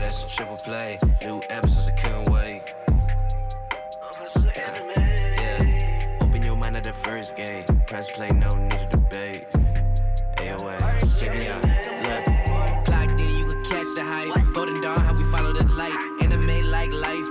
AoS, triple play. New episodes, I couldn't wait. Yeah, open your mind at the first gate. Press play, no need to debate. AoA, check me out. Look, clocked in, you can catch the hype. Golden Dawn, how we follow the light. Anime like life,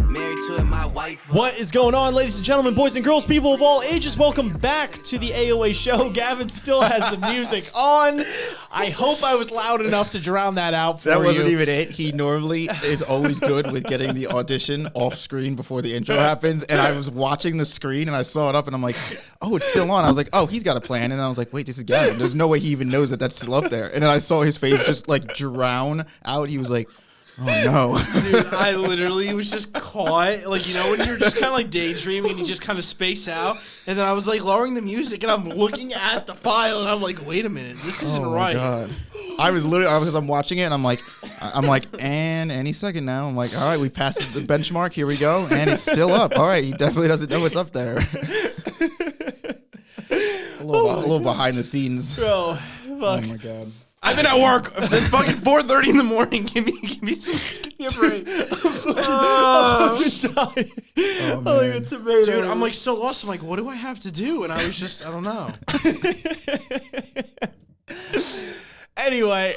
married to it, my wife. What is going on, ladies and gentlemen, boys and girls, people of all ages? Welcome back to the AoA show. Gavin still has the music on. I hope I was loud enough to drown that out for you. That wasn't even it. He normally is always good with getting the audition off screen before the intro happens. And I was watching the screen and I saw it up and I'm like, oh, it's still on. I was like, oh, he's got a plan. And I was like, wait, this is Gavin. There's no way he even knows that that's still up there. And then I saw his face just like drown out. He was like, oh no. Dude, I literally was just caught, like, you know, when you're just kind of like daydreaming and you just kind of space out. And then I was like lowering the music and I'm looking at the file and I'm like, wait a minute, this isn't right. God. I'm watching it and I'm like, and any second now. I'm like, all right, we passed the benchmark. Here we go. And it's still up. All right. He definitely doesn't know it's up there. a little behind the scenes. Bro, fuck. Oh my God. I've been at work since fucking 4:30 in the morning. Give me a break. I'm dying. Oh, like a man. tomato. Dude, I'm like so lost. I'm like, what do I have to do? And I was just, I don't know. Anyway,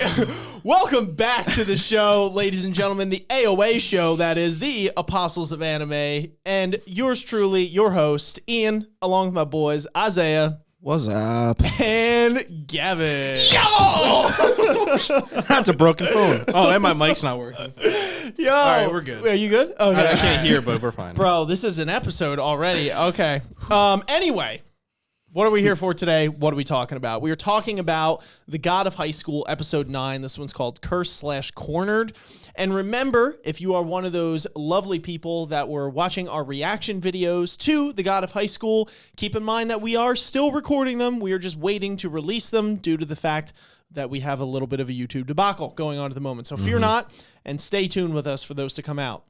welcome back to the show, ladies and gentlemen, the AoA show, that is the Apostles of Anime, and yours truly, your host, Ian, along with my boys, Isaiah. What's up? And Gavin. Yo! That's a broken phone. Oh, and my mic's not working. Yo. All right, we're good. Are you good? Okay. I can't hear, but we're fine. Bro, this is an episode already. Okay. Anyway, what are we here for today? What are we talking about? We are talking about The God of High School, episode 9. This one's called Curse/Cornered. And remember, if you are one of those lovely people that were watching our reaction videos to The God of High School, keep in mind that we are still recording them. We are just waiting to release them due to the fact that we have a little bit of a YouTube debacle going on at the moment. So fear not, and stay tuned with us for those to come out.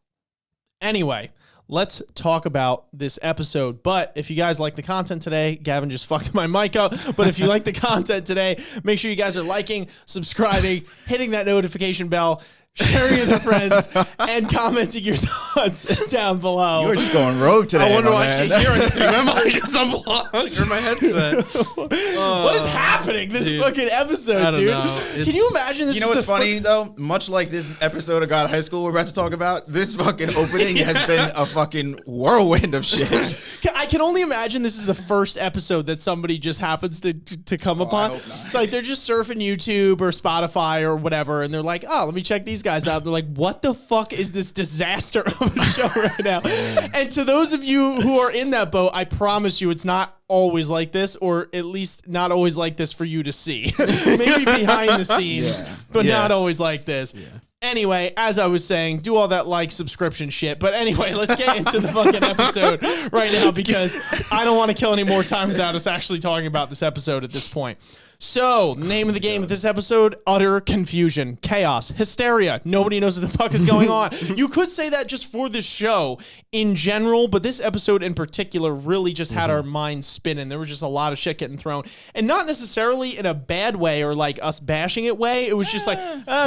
Anyway, let's talk about this episode. But if you guys like the content today, Gavin just fucked my mic up. But if you like the content today, make sure you guys are liking, subscribing, hitting that notification bell, sharing it with your friends, and commenting your thoughts down below. You're just going rogue today. I wonder why I man. can't hear anything. Am I because I'm blocked or my headset? What is happening this dude. fucking episode, I don't dude? know. Can you imagine this? You know what's funny though? Much like this episode of God High School we're about to talk about, this fucking opening has been a fucking whirlwind of shit. I can only imagine this is the first episode that somebody just happens to come upon. I hope not. Like they're just surfing YouTube or Spotify or whatever, and they're like, "Oh, let me check these guys out." They're like, "What the fuck is this disaster of a show right now?" And to those of you who are in that boat, I promise you, it's not always like this, or at least not always like this for you to see. Maybe behind the scenes, but not always like this. Yeah. Anyway, as I was saying, do all that like, subscription shit. But anyway, let's get into the fucking episode right now because I don't want to kill any more time without us actually talking about this episode at this point. So, name of the game of this episode, utter confusion, chaos, hysteria. Nobody knows what the fuck is going on. You could say that just for this show in general, but this episode in particular really just had our minds spinning. There was just a lot of shit getting thrown. And not necessarily in a bad way or like us bashing it way. It was just like,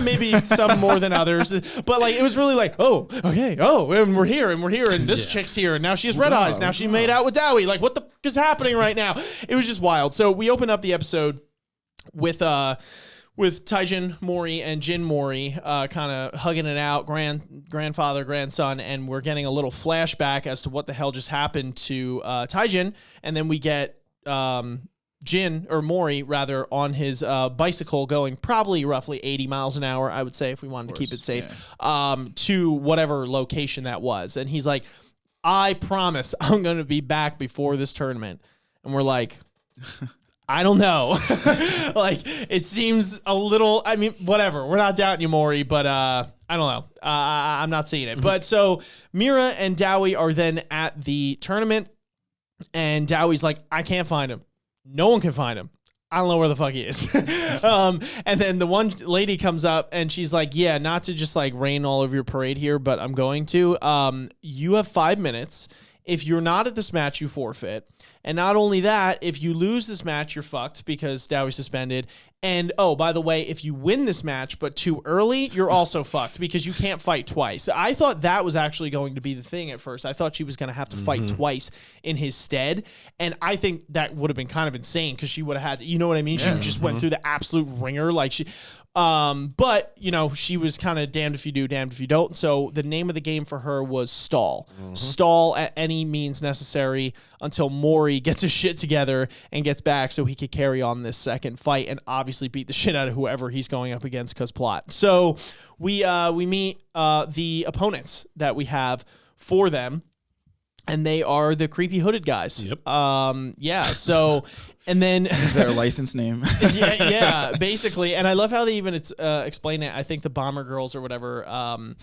maybe some more than others. But like, it was really like, oh, okay, oh, and we're here, and this chick's here, and now she has red eyes. Now she made out with Dawi. Like, what the fuck is happening right now? It was just wild. So we open up the episode with Taijin Mori and Jin Mori kind of hugging it out, grandfather, grandson, and we're getting a little flashback as to what the hell just happened to Taijin, and then we get Jin, or Mori rather, on his bicycle going probably roughly 80 miles an hour, I would say, if we wanted to keep it safe, to whatever location that was. And he's like, I promise I'm going to be back before this tournament. And we're like... I don't know. Like, it seems a little, I mean, whatever. We're not doubting you, Mori, but I don't know. I'm not seeing it. But so Mira and Dawi are then at the tournament, and Dawi's like, I can't find him. No one can find him. I don't know where the fuck he is. And then the one lady comes up and she's like, yeah, not to just like rain all over your parade here, but I'm going to. You have 5 minutes. If you're not at this match, you forfeit. And not only that, if you lose this match, you're fucked because Dawi's suspended. And, oh, by the way, if you win this match but too early, you're also fucked because you can't fight twice. I thought that was actually going to be the thing at first. I thought she was going to have to fight twice in his stead. And I think that would have been kind of insane because she would have had, you know what I mean? She just went through the absolute ringer. Like but, you know, she was kind of damned if you do, damned if you don't. So the name of the game for her was stall. Stall at any means necessary until Mori gets his shit together and gets back so he could carry on this second fight and obviously beat the shit out of whoever he's going up against because plot. So we meet the opponents that we have for them. And they are the creepy hooded guys. Yep. Yeah. So, and then Is their license name? yeah, basically. And I love how they even explain it. I think the Bomber Girls or whatever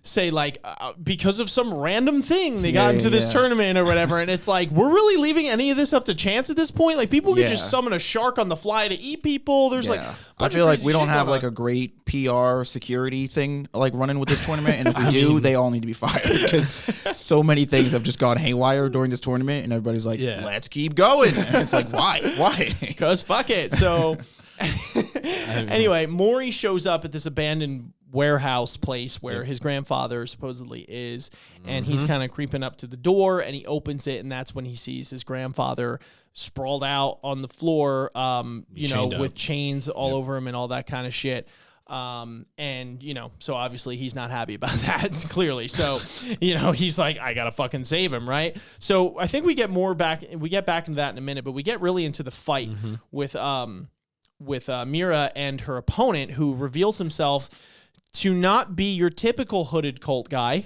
say like because of some random thing they got into this tournament or whatever. And it's like, we're really leaving any of this up to chance at this point. Like people could just summon a shark on the fly to eat people. There's like, I feel like we don't have like a great PR security thing like running with this tournament. And if we do, they all need to be fired because so many things have just gone haywire during this tournament. And everybody's like, let's keep going. And it's like, why? Because fuck it. So anyway, Mori shows up at this abandoned warehouse place where his grandfather supposedly is, and he's kind of creeping up to the door, and he opens it, and that's when he sees his grandfather sprawled out on the floor, you know, with chains all over him and all that kind of shit. And, you know, so obviously he's not happy about that, clearly. So, you know, he's like, I gotta fucking save him, right? So I think we get back into that in a minute, but we get really into the fight with Mira and her opponent, who reveals himself to not be your typical hooded cult guy.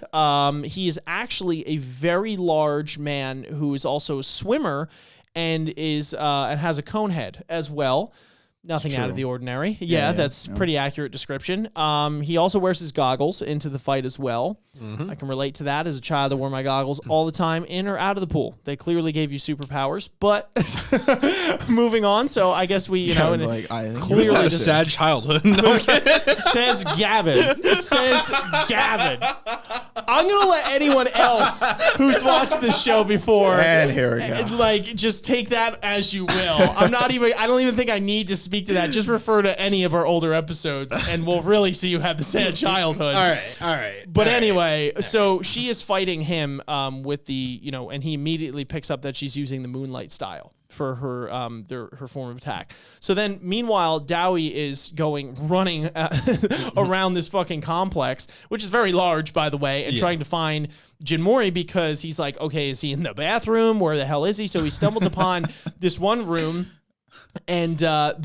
He is actually a very large man who is also a swimmer and and has a cone head as well. Nothing out of the ordinary. Yeah, that's pretty accurate description. He also wears his goggles into the fight as well. I can relate to that as a child. I wore my goggles all the time, in or out of the pool. They clearly gave you superpowers, but moving on. So I guess we, you know, like, Clearly had a sad childhood. No kidding. Says Gavin. Says Gavin. I'm gonna let anyone else who's watched this show before, and here we go, like, just take that as you will. I don't even think I need to speak to that. Just refer to any of our older episodes, and we'll really see you have the sad childhood. All right. But anyway, so she is fighting him with the, you know, and he immediately picks up that she's using the moonlight style for her her form of attack. So then, meanwhile, Dawi is running around this fucking complex, which is very large, by the way, and trying to find Jin Mori because he's like, okay, is he in the bathroom? Where the hell is he? So he stumbles upon this one room. And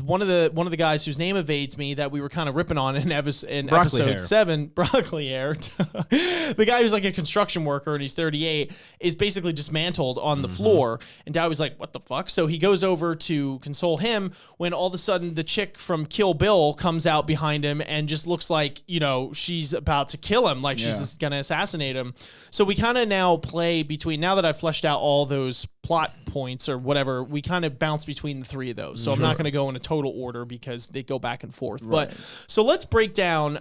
one of the guys whose name evades me that we were kind of ripping on in episode 7, Broccoli Hair, the guy who's like a construction worker and he's 38, is basically dismantled on the floor. And Dawi's like, what the fuck? So he goes over to console him when all of a sudden the chick from Kill Bill comes out behind him and just looks like, you know, she's about to kill him, like she's just gonna assassinate him. So we kind of now play between, now that I've fleshed out all those plot points or whatever, we kind of bounce between the three of those. So I'm not going to go in a total order because they go back and forth. Right. But so let's break down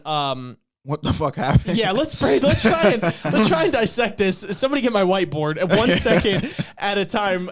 what the fuck happened. Yeah, let's try and dissect this. Somebody get my whiteboard at 1 second at a time.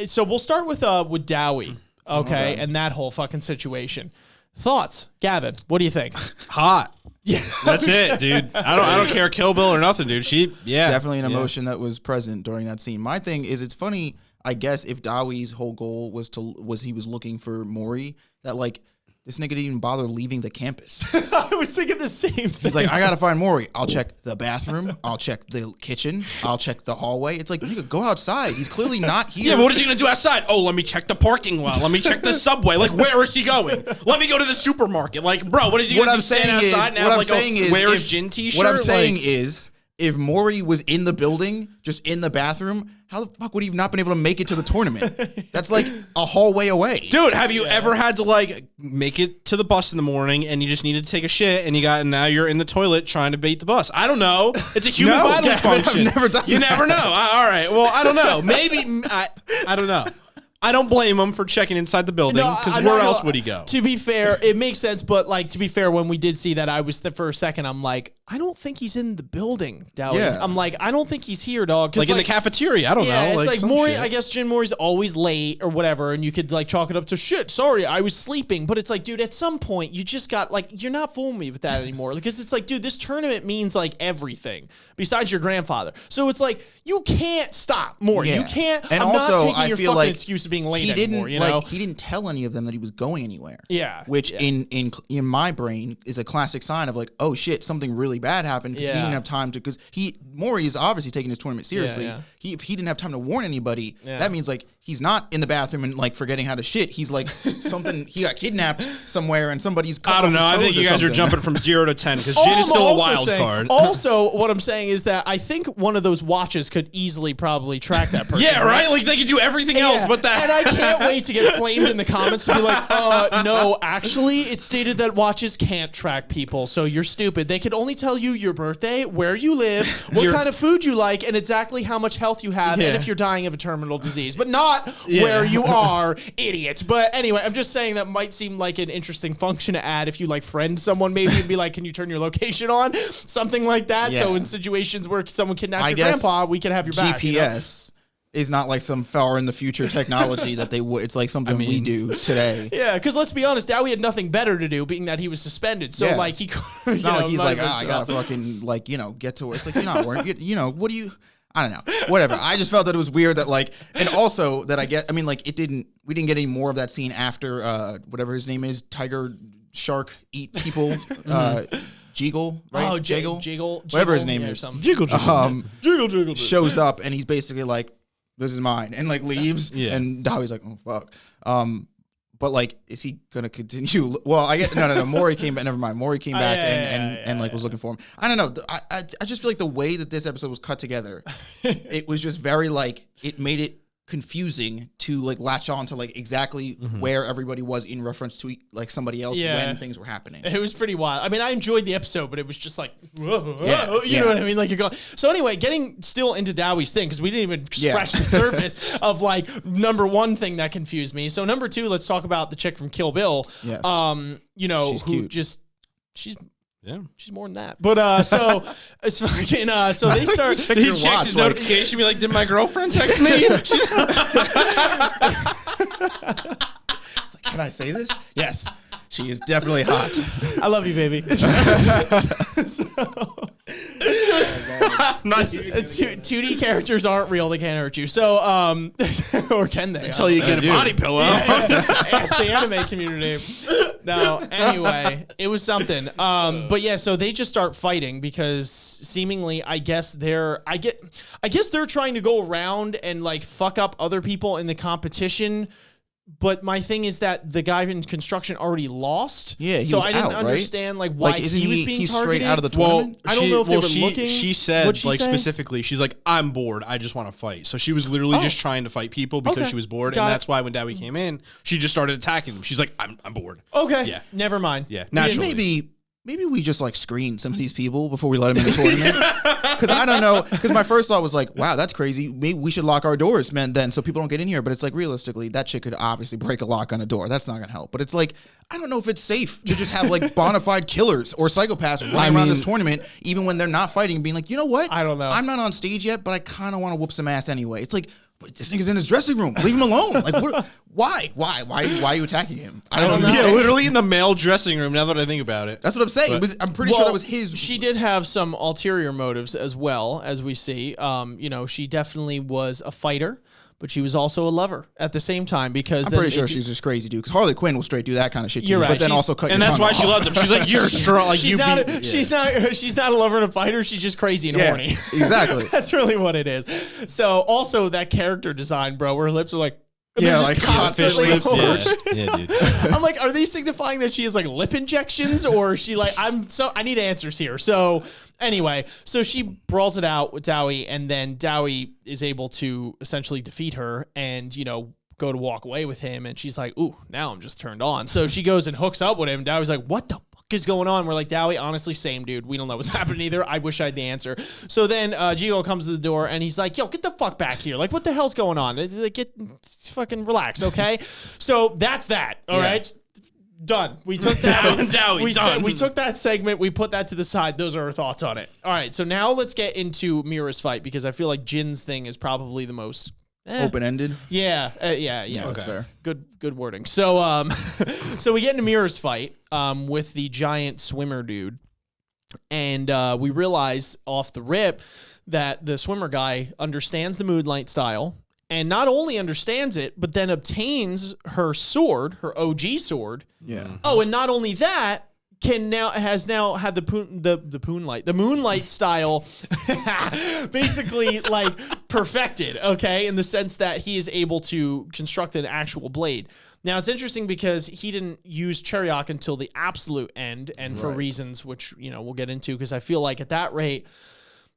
So we'll start with Dawi, okay, and that whole fucking situation. Thoughts, Gavin? What do you think? Hot. Yeah, that's it, dude. I don't care, Kill Bill or nothing, dude. Definitely an emotion that was present during that scene. My thing is, it's funny, I guess, if Dawi's whole goal was he was looking for Mori, that like this nigga didn't even bother leaving the campus. I was thinking the same thing. He's like, I gotta find Mori. I'll check the bathroom. I'll check the kitchen. I'll check the hallway. It's like, nigga, go outside. He's clearly not here. Yeah, but what is he gonna do outside? Oh, let me check the parking lot. Let me check the subway. Like, where is he going? Let me go to the supermarket. Like, bro, what is he gonna do? Stand outside now? Like, where's Jin t-shirt? What I'm saying is, if Mori was in the building, just in the bathroom, how the fuck would he have not been able to make it to the tournament? That's like a hallway away. Dude, have you ever had to like make it to the bus in the morning and you just needed to take a shit and now you're in the toilet trying to bait the bus? I don't know. It's a human bodily function. I've never done You that. never know. All right. Well, I don't know. Maybe I don't know. I don't blame him for checking inside the building because where else would he go? To be fair, it makes sense, but like to be fair, when we did see that, I was for a second, I'm like, I don't think he's in the building, Dawi. Yeah. I'm like, I don't think he's here, dog. Like in the cafeteria. I don't know. Yeah, it's like Mori. shit. I guess Jin Mori's always late or whatever, and you could like chalk it up to shit. Sorry, I was sleeping. But it's like, dude, at some point you just got like, you're not fooling me with that anymore. Because it's like, dude, this tournament means like everything besides your grandfather. So it's like you can't stop, Mori. Yeah. You can't. And I'm also, not taking I your feel fucking like excuse of being late he anymore. didn't You know? he didn't tell any of them that he was going anywhere. Yeah, which yeah. in my brain is a classic sign of like, oh shit, something really bad happened because he Yeah. didn't have time to. Because Mori is obviously taking his tournament seriously. Yeah. He didn't have time to warn anybody. Yeah. That means like he's not in the bathroom and like forgetting how to shit. He's like something. He got kidnapped somewhere and somebody's. I don't know. I think you guys are jumping from 0 to 10 because Jin is still a wild card. Also, what I'm saying is that I think one of those watches could easily probably track that person. Yeah, right? Like they could do everything else but that. And I can't wait to get flamed in the comments to be like, no, actually, it stated that watches can't track people, so you're stupid. They could only tell you your birthday, where you live, what kind of food you like, and exactly how much health you have, and if you're dying of a terminal disease, but not where you are, idiots. But anyway, I'm just saying that might seem like an interesting function to add if you like friend someone maybe and be like, can you turn your location on? Something like that. Yeah. So in situations where someone kidnaps I your guess grandpa, we can have your back. GPS is not like some far in the future technology that they would. It's like something we do today. Yeah, because let's be honest, Dawi had nothing better to do, being that he was suspended. So like he, it's not like he's like, I gotta fucking like get to work. It's like you're not working. What do you? I don't know. Whatever. I just felt that it was weird that like, and also that we didn't get any more of that scene after whatever his name is, Tiger Shark Eat People. Jiggle, right? Oh, Jiggle, whatever his name is. Jiggle. Jiggle shows up and he's basically like, "This is mine," and like leaves. Yeah. And Dawi's like, "Oh fuck." But like, is he gonna continue? Well, I get no. Mori came back. Never mind. Mori came back and was looking for him. I don't know. I just feel like the way that this episode was cut together, it was just very like it made it confusing to like latch on to like exactly where everybody was in reference to like somebody else when things were happening. It was pretty wild. I mean, I enjoyed the episode, but it was just like, you know what I mean? Like you're going. So anyway, getting still into Dawi's thing, because we didn't even scratch the surface of like number one thing that confused me. So number two, let's talk about the chick from Kill Bill. Yes. She's who cute. She's more than that. But so it's fucking so they start he checks his notification, be like, did my girlfriend text me? Can I say this? Yes. She is definitely hot. I love you, baby. Nice. 2D characters aren't real. They can't hurt you. So, or can they? Until you get a body pillow. Ask the anime community. No, anyway, it was something. But yeah, so they just start fighting because seemingly, I guess they're trying to go around and like fuck up other people in the competition. But my thing is that the guy in construction already lost. Yeah, he so was I didn't out, understand like why isn't he was being he's targeted. straight out of the tournament? I don't know if they were looking. She said What'd she like say? specifically, she's like, I'm bored. I just want to fight. So she was literally just trying to fight people because she was bored, and that's why when Dawi came in, she just started attacking them. She's like, I'm bored. Okay. Yeah. Never mind. Yeah. Naturally. Maybe we just like screen some of these people before we let them in the tournament. Because I don't know. Because my first thought was like, wow, that's crazy. Maybe we should lock our doors, man, then so people don't get in here. But it's like realistically, that shit could obviously break a lock on a door. That's not gonna help. But it's like, I don't know if it's safe to just have like bona fide killers or psychopaths running around this tournament, even when they're not fighting, and being like, you know what? I don't know. I'm not on stage yet, but I kind of want to whoop some ass anyway. It's like, but this nigga's in his dressing room. Leave him alone. Like, what? Why are you attacking him? I don't know. Yeah, literally in the male dressing room. Now that I think about it, that's what I'm saying. I'm pretty sure that was his. She did have some ulterior motives as well, as we see. She definitely was a fighter, but she was also a lover at the same time because I'm pretty sure she's just crazy, dude. Because Harley Quinn will straight do that kind of shit. You're right. But then also cut your and that's tongue why off. she loved him. She's like, you're strong. Like she's not a lover and a fighter. She's just crazy and horny. Exactly. That's really what it is. So also that character design, bro, where her lips are like. Yeah, like constantly fish lips. Yeah, dude. I'm like, are they signifying that she has like lip injections, or is she like, I need answers here. So anyway, so she brawls it out with Dawi, and then Dawi is able to essentially defeat her and, go to walk away with him. And she's like, ooh, now I'm just turned on. So she goes and hooks up with him. Dawi's like, what the fuck is going on? We're like, Dawi, honestly, same dude. We don't know what's happening either. I wish I had the answer. So then Jigo comes to the door and he's like, yo, get the fuck back here. Like, what the hell's going on? Get fucking relax, okay? So that's that. All right. Done. We took that. Dawi, we took that segment. We put that to the side. Those are our thoughts on it. All right. So now let's get into Mira's fight because I feel like Jin's thing is probably the most open-ended. Yeah. That's fair. Good wording. So so we get into Mira's fight with the giant swimmer dude, and we realize off the rip that the swimmer guy understands the Moonlight style. And not only understands it, but then obtains her sword, her OG sword. Yeah. Oh, and not only that, has now had the Moonlight style basically like perfected, okay, in the sense that he is able to construct an actual blade. Now it's interesting because he didn't use Cheriok until the absolute end, and for reasons which we'll get into, because I feel like at that rate,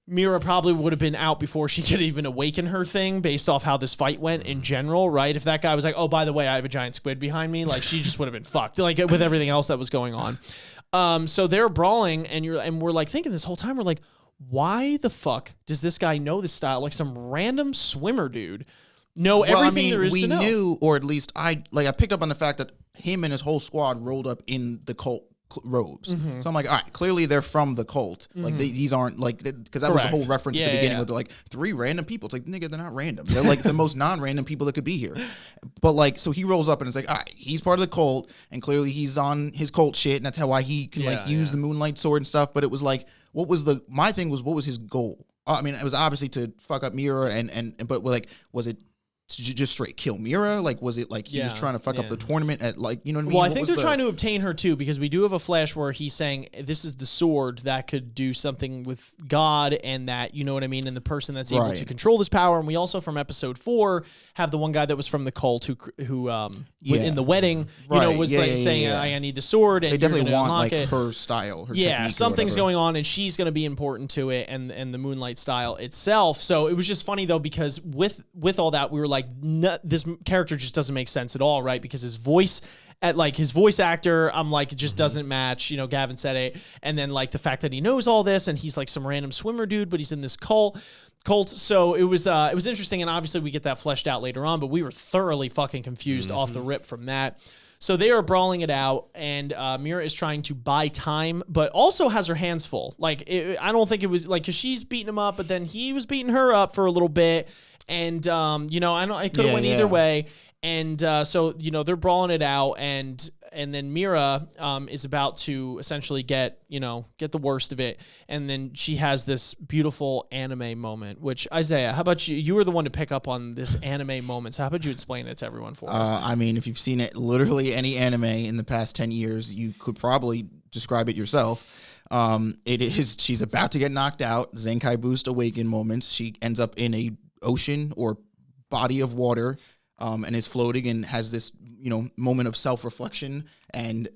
Mira probably would have been out before she could even awaken her thing based off how this fight went in general, right? If that guy was like, oh, by the way, I have a giant squid behind me, like she just would have been fucked, like with everything else that was going on. So they're brawling, and we're like thinking this whole time, we're like, why the fuck does this guy know this style? Like some random swimmer dude know everything there is to know. We knew, or at least I picked up on the fact that him and his whole squad rolled up in the cult robes. So I'm like, all right, clearly they're from the cult. Like these aren't like, because that was the whole reference at the beginning where they're like 3 random people. It's like, nigga, they're not random. They're like the most non-random people that could be here. But like, so he rolls up and it's like, all right, he's part of the cult, and clearly he's on his cult shit, and that's why he can use the Moonlight sword and stuff. But it was like, what was his goal? I mean, it was obviously to fuck up Mira, but like, was it just straight kill Mira? Like, was it like he was trying to fuck up the tournament at, like, you know what I mean? Well, I think they're trying to obtain her too, because we do have a flash where he's saying this is the sword that could do something with God, and that, you know what I mean, and the person that's able to control this power. And we also, from episode 4, have the one guy that was from the cult who in the wedding, was saying, I need the sword, and they definitely want like it. her style, her technique, something's going on, and she's going to be important to it, and the Moonlight style itself. So it was just funny though, because with all that, we were like, this character just doesn't make sense at all, right? Because his voice actor, I'm like, it just doesn't match. Gavin said it, and then like the fact that he knows all this, and he's like some random swimmer dude, but he's in this cult. So it was interesting, and obviously we get that fleshed out later on, but we were thoroughly fucking confused off the rip from that. So they are brawling it out, and Mira is trying to buy time, but also has her hands full. Like, I don't think it was like, because she's beating him up, but then he was beating her up for a little bit, and I could have went either way. And so they're brawling it out, and then Mira is about to essentially get the worst of it, and then she has this beautiful anime moment. Which, Isaiah, how about you? You were the one to pick up on this anime moment. So how about you explain it to everyone for us? I mean, if you've seen it, literally any anime in the past 10 years, you could probably describe it yourself. She's about to get knocked out. Zenkai boost awaken moments. She ends up in a ocean or body of water, and is floating, and has this moment of self-reflection and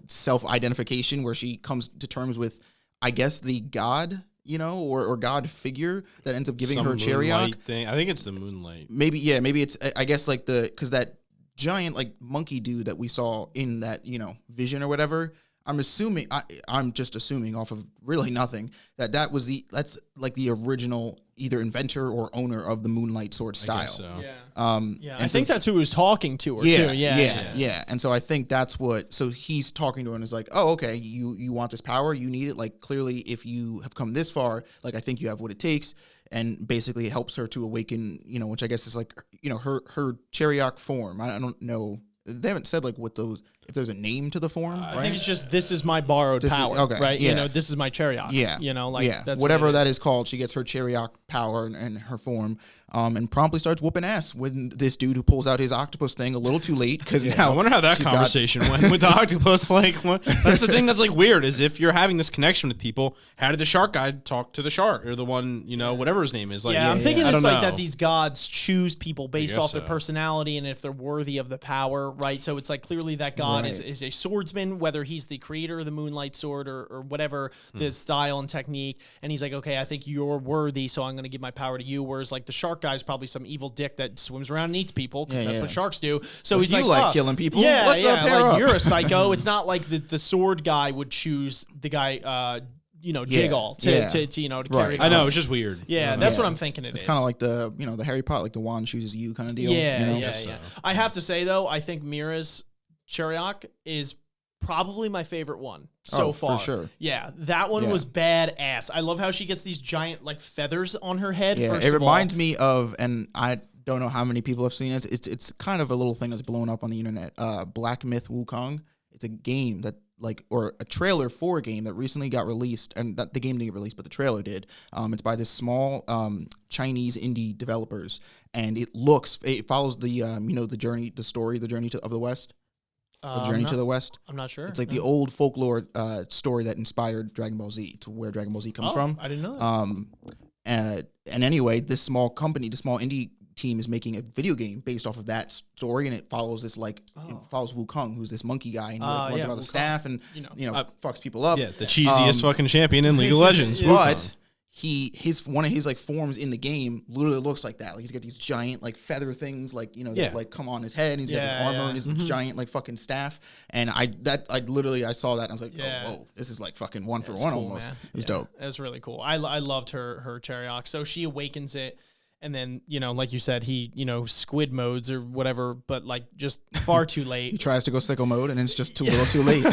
self-identification, where she comes to terms with, I guess, the god, or god figure that ends up giving her Cheriok thing. I think it's the Moonlight. Maybe it's, I guess, like because that giant like monkey dude that we saw in that vision or whatever. I'm just assuming off of really nothing that's like the original either inventor or owner of the Moonlight sword style. I guess so. Yeah. I think that's who was talking to her too. Yeah. And so I think that's so he's talking to her and is like, oh, okay, you want this power, you need it. Like, clearly, if you have come this far, like, I think you have what it takes. And basically it helps her to awaken, which I guess is like, her Cheriok form. I don't know. They haven't said like if there's a name to the form. I think it's just, this is my borrowed power, right? Yeah. This is my Cheriok. Yeah. That's whatever that is called. She gets her Cheriok power and her form, and promptly starts whooping ass when this dude who pulls out his octopus thing a little too late, because now I wonder how that conversation went with the octopus. Like, that's the thing that's like weird, is if you're having this connection with people, how did the shark guy talk to the shark, or the one, whatever his name is? Like, I'm thinking it's like that these gods choose people based off their personality and if they're worthy of the power, right? So it's like, clearly that god is a swordsman, whether he's the creator of the Moonlight sword or whatever the style and technique, and he's like, okay, I think you're worthy, so I'm going to give my power to you. Whereas like the shark guy is probably some evil dick that swims around and eats people, because that's what sharks do. So he's like killing people. Like, you're a psycho. It's not like the sword guy would choose the guy Jiggle to carry. I know, it's just weird. Yeah, that's what I'm thinking. It's kind of like the Harry Potter, like the wand chooses you kind of deal. Yeah. I have to say though, I think Mira's Cheriok is probably my favorite one so far. For sure. Yeah, that one was badass. I love how she gets these giant like feathers on her head. Yeah, it reminds me of, and I don't know how many people have seen it. It's kind of a little thing that's blown up on the internet. Black Myth Wukong. It's a game that or a trailer for a game that recently got released, and that the game didn't get released, but the trailer did. It's by this small Chinese indie developers, and it follows the the journey of the West. To the West. I'm not sure. It's like the old folklore story that inspired Dragon Ball Z, to where Dragon Ball Z comes from. I didn't know that. And anyway, this small company, the small indie team, is making a video game based off of that story, and it follows this it follows Wukong, who's this monkey guy, and he runs around the staff and fucks people up. Yeah, the cheesiest fucking champion in League of Legends. But one of his like forms in the game literally looks like that. Like he's got these giant like feather things that like come on his head, and he's got this armor and his giant like fucking staff. And I saw that and I was like, oh, whoa, this is like fucking one for one almost. Man. It was dope. That's really cool. I loved her Cheriok. So she awakens it, and then like you said, he squid modes or whatever, but like just far too late. He tries to go sicko mode, and it's just too little, too late.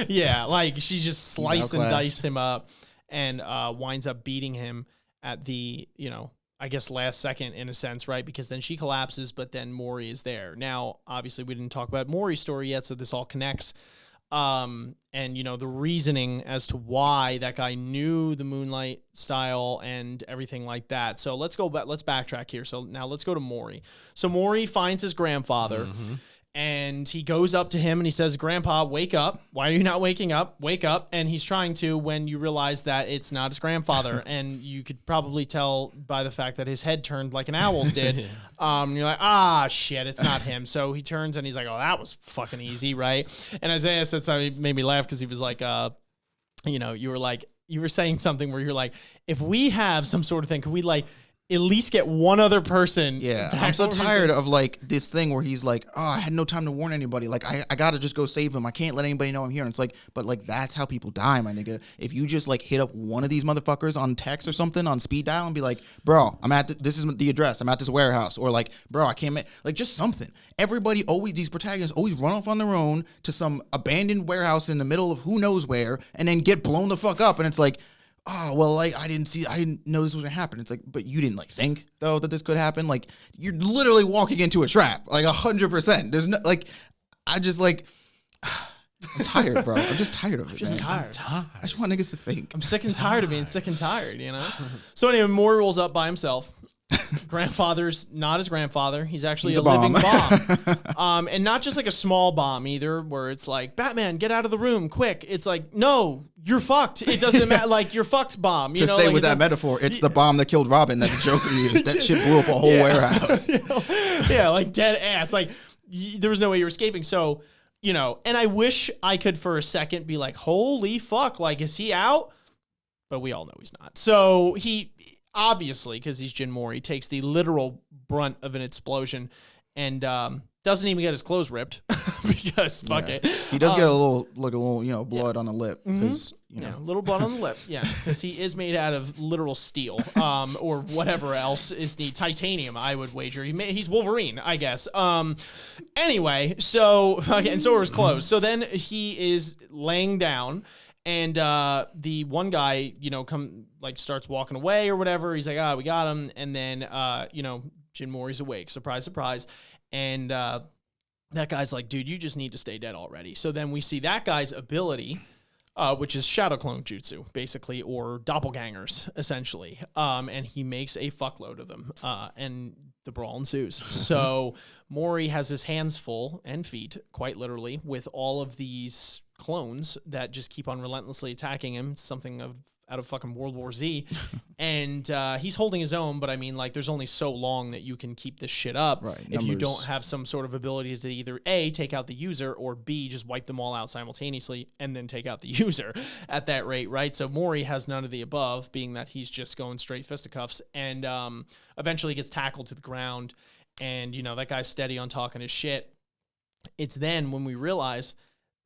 Yeah, like she just sliced and diced him up. And winds up beating him at the, I guess last second in a sense, right? Because then she collapses, but then Mori is there. Now, obviously, we didn't talk about Mori's story yet, so this all connects. And, the reasoning as to why that guy knew the Moonlight style and everything like that. So let's go back. Let's backtrack here. So now let's go to Mori. So Mori finds his grandfather. Mm-hmm. And he goes up to him and he says, "Grandpa, wake up. Why are you not waking up? Wake up." And he's trying to, when you realize that it's not his grandfather. And you could probably tell by the fact that his head turned like an owl's did. You're like, shit, it's not him. So he turns and he's like, "Oh, that was fucking easy, right?" And Isaiah said something, made me laugh because he was like, you were saying something where you're like, if we have some sort of thing, could we at least get one other person? Yeah, I'm so tired of this thing where he's like, "Oh, I had no time to warn anybody. Like, I gotta just go save him. I can't let anybody know I'm here." And it's like, but that's how people die, my nigga. If you just hit up one of these motherfuckers on text or something on speed dial and be like, "Bro, I'm at this is the address. I'm at this warehouse," or "Bro, I can't just something." Everybody these protagonists always run off on their own to some abandoned warehouse in the middle of who knows where, and then get blown the fuck up. And it's like, "Oh, well, I didn't know this was gonna happen." It's like, but you didn't think though that this could happen. You're literally walking into a trap, 100%. There's no I'm tired, bro. I'm just tired of it. Just tired. I just want niggas to think. I'm sick and tired of being sick and tired, So anyway, Mori rolls up by himself. Grandfather's not his grandfather. He's actually a living bomb. And not just a small bomb either, where it's like, "Batman, get out of the room, quick." It's like, no, you're fucked. It doesn't matter. You're fucked bomb. To stay with that metaphor, it's the bomb that killed Robin that the Joker used. That shit blew up a whole warehouse. Yeah, dead ass. There was no way you were escaping. So, and I wish I could for a second be like, holy fuck, is he out? But we all know he's not. So he... obviously, because he's Jin Mori, takes the literal brunt of an explosion and doesn't even get his clothes ripped because fuck it. He does get a little blood on the lip because a little blood on the lip. Yeah, because he is made out of literal steel or whatever else is needed. Titanium, I would wager. He's Wolverine, I guess. Anyway, so and so are his clothes. So then he is laying down. And the one guy, starts walking away or whatever. He's like, we got him. And then, Jin Mori's awake. Surprise, surprise. And that guy's like, "Dude, you just need to stay dead already." So then we see that guy's ability, which is shadow clone jutsu, basically, or doppelgangers, essentially. And he makes a fuckload of them. And the brawl ensues. So Mori has his hands full and feet, quite literally, with all of these clones that just keep on relentlessly attacking him. It's something out of fucking World War Z. And he's holding his own, but there's only so long that you can keep this shit up if you don't have some sort of ability to either A, take out the user, or B, just wipe them all out simultaneously and then take out the user at that rate, right? So Mori has none of the above, being that he's just going straight fisticuffs, and eventually gets tackled to the ground, and that guy's steady on talking his shit. It's then when we realize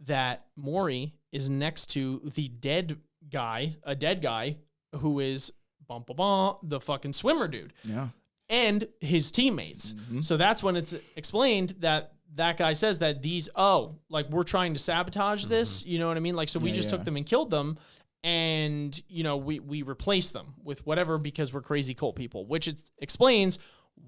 that Mori is next to the dead guy who is the fucking swimmer dude. Yeah. And his teammates. Mm-hmm. So that's when it's explained that that guy says that like we're trying to sabotage this, you know what I mean? Like, so we just took them and killed them, and, you know, we replaced them with whatever because we're crazy cult people, which explains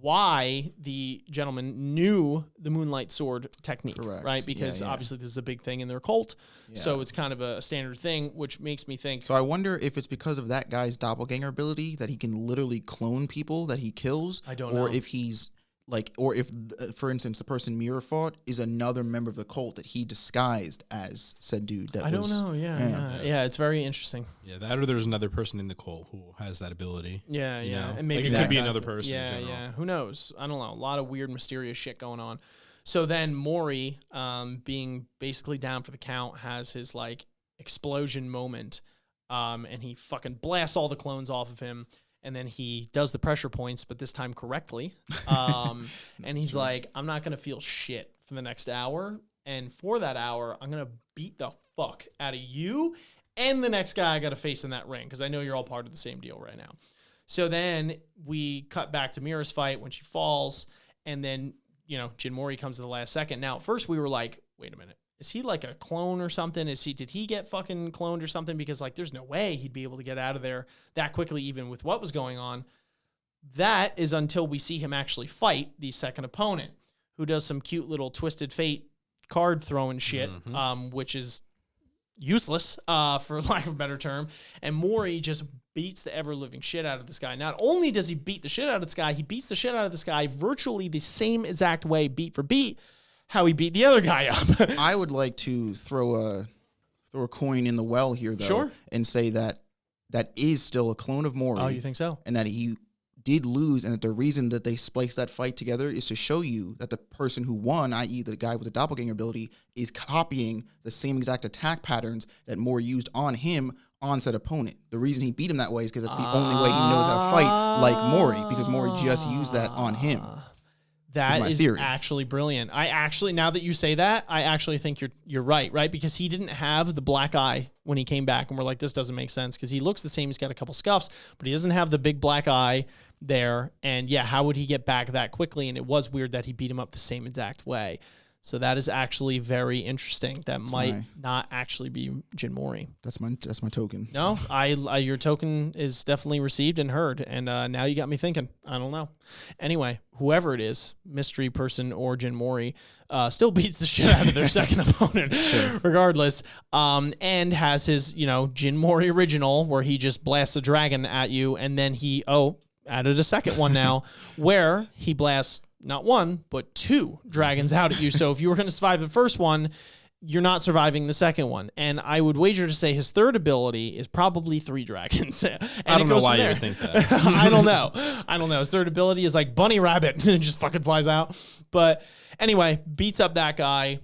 why the gentleman knew the Moonlight Sword technique, right? Because obviously this is a big thing in their cult, so it's kind of a standard thing, which makes me think. So I wonder if it's because of that guy's doppelganger ability that he can literally clone people that he kills. I don't know. Or if he's like, or if, for instance, the person Mira fought is another member of the cult that he disguised as said dude. I don't know. Yeah, it's very interesting. Yeah, that or there's another person in the cult who has that ability. Yeah, you know? and maybe like it could be another person. Yeah. Who knows? I don't know. A lot of weird, mysterious shit going on. So then Mori, being basically down for the count, has his like explosion moment, and he fucking blasts all the clones off of him. And then he does the pressure points, but this time correctly. And he's like, I'm not going to feel shit for the next hour. And for that hour, I'm going to beat the fuck out of you and the next guy I got to face in that ring, because I know you're all part of the same deal right now. So then we cut back to Mira's fight when she falls. And then, you know, Jin Mori comes to the last second. Now, at first we were like, wait a minute. Is he like a clone or something? Did he get fucking cloned or something? Because like, there's no way he'd be able to get out of there that quickly, even with what was going on. That is until we see him actually fight the second opponent, who does some cute little Twisted Fate card throwing shit, which is useless, for lack of a better term. And Mori just beats the ever-living shit out of this guy. Not only does he beat the shit out of this guy, he beats the shit out of this guy virtually the same exact way, beat for beat, how he beat the other guy up. I would like to throw a coin in the well here, though, and say that is still a clone of Mori. Oh, you think so? And that he did lose, and that the reason that they spliced that fight together is to show you that the person who won, i.e. the guy with the doppelganger ability, is copying the same exact attack patterns that Mori used on him on said opponent. The reason he beat him that way is because that's the only way he knows how to fight like Mori, because Mori just used that on him. That is actually brilliant. Now that you say that, I actually think you're right? Because he didn't have the black eye when he came back, and we're like, this doesn't make sense, because he looks the same. He's got a couple scuffs, but he doesn't have the big black eye there. And yeah, how would he get back that quickly? And it was weird that he beat him up the same exact way. So that is actually very interesting. That might not actually be Jin Mori. That's my token. No, your token is definitely received and heard, and now you got me thinking. I don't know. Anyway, whoever it is, mystery person or Jin Mori, still beats the shit out of their second opponent, regardless. And has his, Jin Mori original, where he just blasts a dragon at you, and then he added a second one now, where he blasts not one, but two dragons out at you. So if you were going to survive the first one, you're not surviving the second one. And I would wager to say his third ability is probably 3 dragons. And I don't know why you would think that. I don't know. His third ability is like bunny rabbit and it just fucking flies out. But anyway, beats up that guy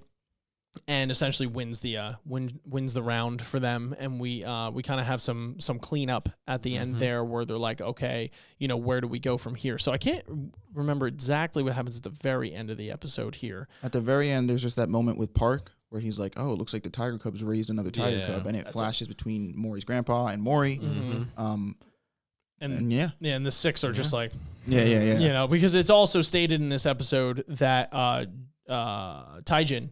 and essentially wins the round for them. And we kind of have some cleanup at the end there, where they're like, okay, where do we go from here? So I can't remember exactly what happens at the very end of the episode here. At the very end, there's just that moment with Park where he's like, oh, it looks like the tiger cub's raised another tiger cub, and it flashes between Mori's grandpa and Mori. And the 6 are just like, because it's also stated in this episode that Taijin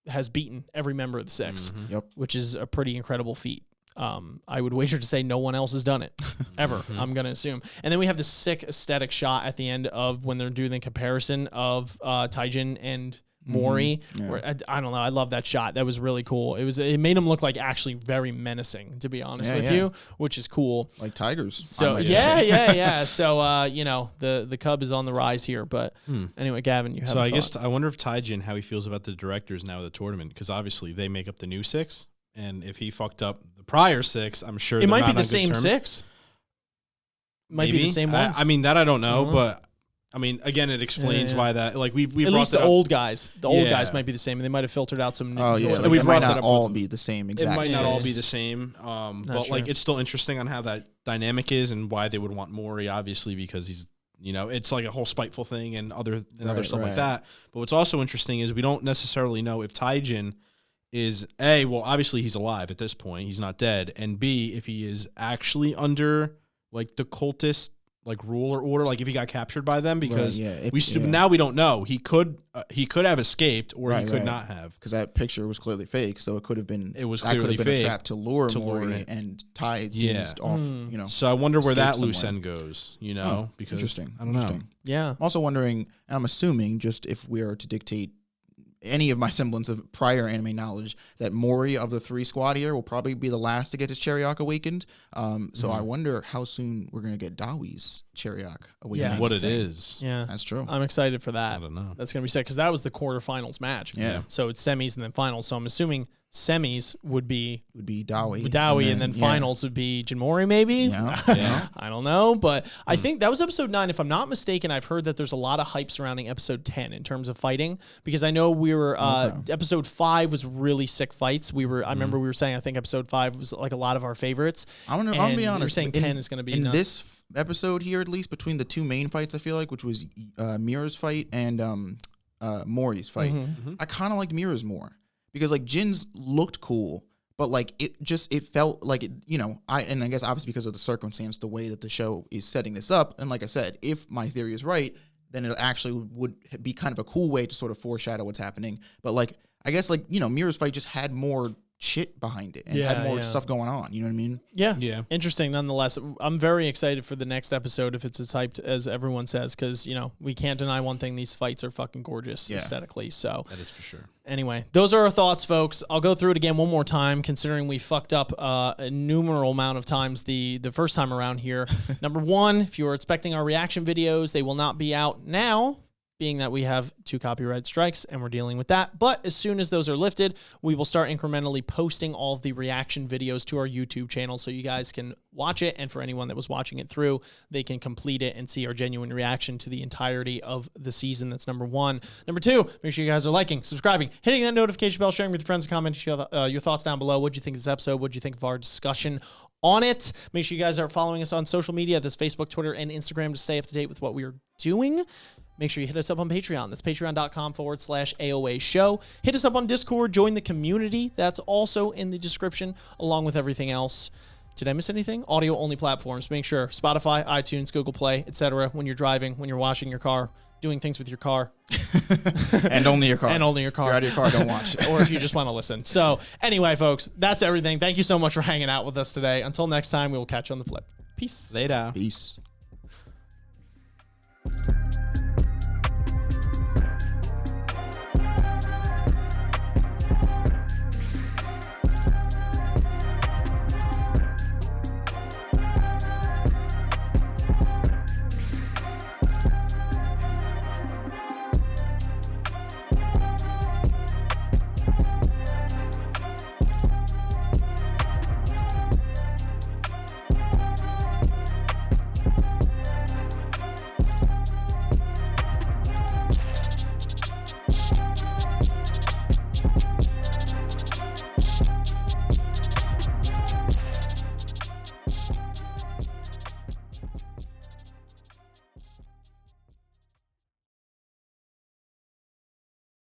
has beaten every member of the 6, which is a pretty incredible feat. I would wager to say no one else has done it ever. I'm going to assume. And then we have this sick aesthetic shot at the end of when they're doing the comparison of Taijin and Mori. Where, I don't know. I love that shot. That was really cool. It made him look like actually very menacing, to be honest with you, which is cool. Like tigers. So yeah. So the cub is on the rise here. But anyway, Gavin, you have. So I guess I wonder if Taijin, how he feels about the directors now of the tournament, because obviously they make up the new 6, and if he fucked up the prior 6, I'm sure it might be the same 6. Might be the same ones. I mean, that I don't know, but. I mean, again, it explains why that, like, we at least the old guys. The old guys might be the same, and they might have filtered out some. Oh yeah, like, it might not all be the same. Exactly, it might not all be the same. But like, it's still interesting on how that dynamic is and why they would want Mori, obviously, because he's, it's like a whole spiteful thing and other stuff like that. But what's also interesting is we don't necessarily know if Taijin is obviously he's alive at this point, he's not dead, and B, if he is actually under like the cultist like rule or order, like if he got captured by them, because Right, now we don't know. He could have escaped, or he could not have, because that picture was clearly fake. So it could have been clearly fake. A trap to lure Mori and tie Jins off. You know, so I wonder where that somewhere. loose end goes. You know, because interesting. I don't know. Yeah. I'm also wondering, and I'm assuming, just if we are to dictate any of my semblance of prior anime knowledge, that Mori of the 3 squad here will probably be the last to get his Chariok awakened. So I wonder how soon we're going to get Dawi's Chariok awakened. Yeah. What it is. Yeah. That's true. I'm excited for that. I don't know. That's going to be sick because that was the quarterfinals match. Yeah. So it's semis and then finals. So I'm assuming semis would be Dawi. and then finals would be Jinmori maybe. Yeah. I don't know, but I think that was episode 9. If I'm not mistaken, I've heard that there's a lot of hype surrounding episode 10 in terms of fighting, because I know we were episode 5 was really sick fights. I remember we were saying I think episode 5 was like a lot of our favorites. I'm gonna be honest. We're saying 10 is going to be in nuts. this episode here, at least between the 2 main fights, I feel like, which was Mira's fight and Mori's fight. I kind of liked Mira's more. Because like Jin's looked cool, but like it felt like it, you know, I guess obviously because of the circumstance, the way that the show is setting this up, and like I said, if my theory is right, then it actually would be kind of a cool way to sort of foreshadow what's happening. But like I guess like, you know, Mira's fight just had more shit behind it and had more stuff going on. You know what I mean? Yeah. Interesting nonetheless. I'm very excited for the next episode if it's as hyped as everyone says, because, you know, we can't deny one thing. These fights are fucking gorgeous aesthetically. So That is for sure. Anyway, those are our thoughts, folks. I'll go through it again one more time, considering we fucked up a innumerable amount of times the first time around here. Number 1, if you were expecting our reaction videos, they will not be out now, being that we have 2 copyright strikes and we're dealing with that. But as soon as those are lifted, we will start incrementally posting all of the reaction videos to our YouTube channel so you guys can watch it. And for anyone that was watching it through, they can complete it and see our genuine reaction to the entirety of the season. That's number 1. Number 2, make sure you guys are liking, subscribing, hitting that notification bell, sharing with your friends, and commenting your thoughts down below. What do you think of this episode? What do you think of our discussion on it? Make sure you guys are following us on social media. That's Facebook, Twitter, and Instagram to stay up to date with what we are doing. Make sure you hit us up on Patreon. That's patreon.com/AoA show. Hit us up on Discord. Join the community. That's also in the description, along with everything else. Did I miss anything? Audio only platforms. Make sure Spotify, iTunes, Google Play, etc. When you're driving, when you're washing your car, doing things with your car. And only your car. And only your car. If you're out of your car, don't watch it. Or if you just want to listen. So anyway, folks, that's everything. Thank you so much for hanging out with us today. Until next time, we will catch you on the flip. Peace. Later. Peace.